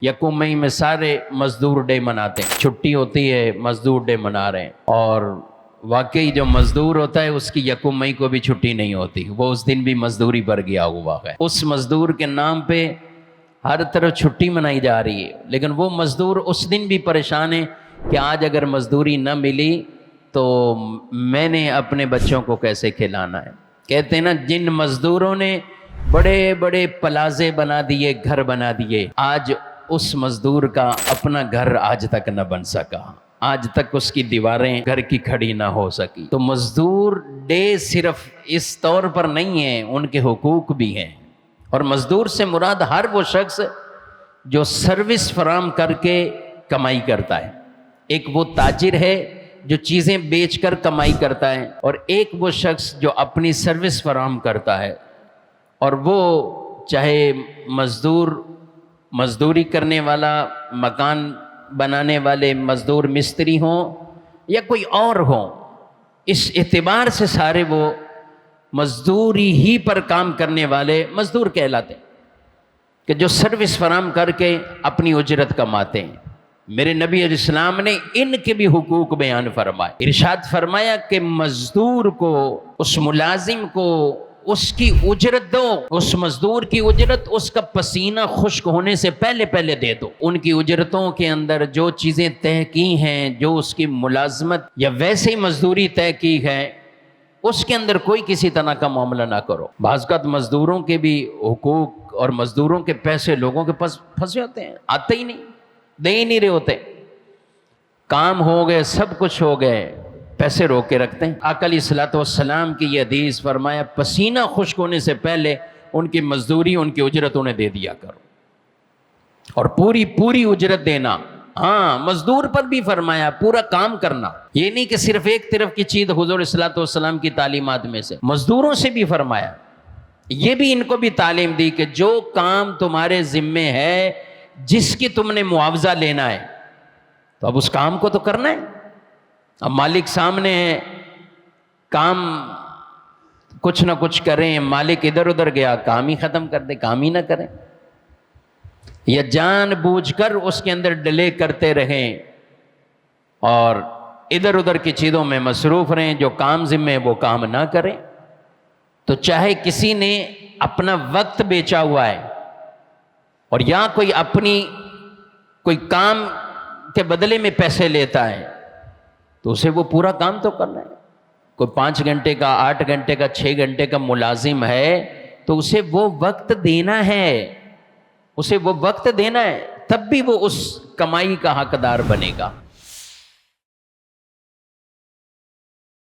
یکم مئی میں سارے مزدور ڈے مناتے ہیں، چھٹی ہوتی ہے، مزدور ڈے منا رہے ہیں۔ اور واقعی جو مزدور ہوتا ہے اس کی یکم مئی کو بھی چھٹی نہیں ہوتی، وہ اس دن بھی مزدوری پر گیا ہوا ہے۔ اس مزدور کے نام پہ ہر طرف چھٹی منائی جا رہی ہے، لیکن وہ مزدور اس دن بھی پریشان ہے کہ آج اگر مزدوری نہ ملی تو میں نے اپنے بچوں کو کیسے کھلانا ہے۔ کہتے ہیں نا، جن مزدوروں نے بڑے بڑے پلازے بنا دیے، گھر بنا دیے، آج اس مزدور کا اپنا گھر آج تک نہ بن سکا، آج تک اس کی دیواریں گھر کی کھڑی نہ ہو سکی۔ تو مزدور ڈے صرف اس طور پر نہیں ہے، ان کے حقوق بھی ہیں۔ اور مزدور سے مراد ہر وہ شخص جو سروس فراہم کر کے کمائی کرتا ہے۔ ایک وہ تاجر ہے جو چیزیں بیچ کر کمائی کرتا ہے، اور ایک وہ شخص جو اپنی سروس فراہم کرتا ہے۔ اور وہ چاہے مزدوری کرنے والا، مکان بنانے والے مزدور مستری ہوں یا کوئی اور ہوں، اس اعتبار سے سارے وہ مزدوری ہی پر کام کرنے والے مزدور کہلاتے ہیں، کہ جو سروس فراہم کر کے اپنی اجرت کماتے ہیں۔ میرے نبی علیہ السلام نے ان کے بھی حقوق بیان فرمائے، ارشاد فرمایا کہ مزدور کو، اس ملازم کو اس کی اجرت دو، اس مزدور کی اجرت اس کا پسینہ خشک ہونے سے پہلے دے دو۔ ان کی اجرتوں کے اندر جو چیزیں طے کی ہیں، جو اس کی ملازمت یا ویسے مزدوری طے کی ہے، اس کے اندر کوئی کسی طرح کا معاملہ نہ کرو۔ بعض اوقات مزدوروں کے بھی حقوق اور مزدوروں کے پیسے لوگوں کے پاس پھنس جاتے ہیں، آتے ہی نہیں، دے ہی نہیں رہے ہوتے، کام ہو گئے، سب کچھ ہو گئے، پیسے روک کے رکھتے ہیں۔ آقا علیہ الصلوۃ والسلام کی یہ حدیث فرمایا، پسینہ خشک ہونے سے پہلے ان کی مزدوری، ان کی اجرت انہیں دے دیا کرو، اور پوری اجرت دینا۔ ہاں، مزدور پر بھی فرمایا پورا کام کرنا، یہ نہیں کہ صرف ایک طرف کی چیز۔ حضور علیہ الصلوۃ والسلام کی تعلیمات میں سے مزدوروں سے بھی فرمایا، یہ بھی ان کو بھی تعلیم دی کہ جو کام تمہارے ذمے ہے، جس کی تم نے معاوضہ لینا ہے، تو اب اس کام کو تو کرنا ہے۔ اب مالک سامنے ہے، کام کچھ نہ کچھ کریں، مالک ادھر ادھر گیا، کام ہی ختم کر دے، کام ہی نہ کریں، یا جان بوجھ کر اس کے اندر ڈیلے کرتے رہیں اور ادھر ادھر کی چیزوں میں مصروف رہیں، جو کام ذمہ ہے وہ کام نہ کریں۔ تو چاہے کسی نے اپنا وقت بیچا ہوا ہے، اور یا کوئی کام کے بدلے میں پیسے لیتا ہے، تو اسے وہ پورا کام تو کرنا ہے۔ کوئی 5 گھنٹے کا، 8 گھنٹے کا، 6 گھنٹے کا ملازم ہے، تو اسے وہ وقت دینا ہے، اسے وہ وقت دینا ہے، تب بھی وہ اس کمائی کا حقدار بنے گا۔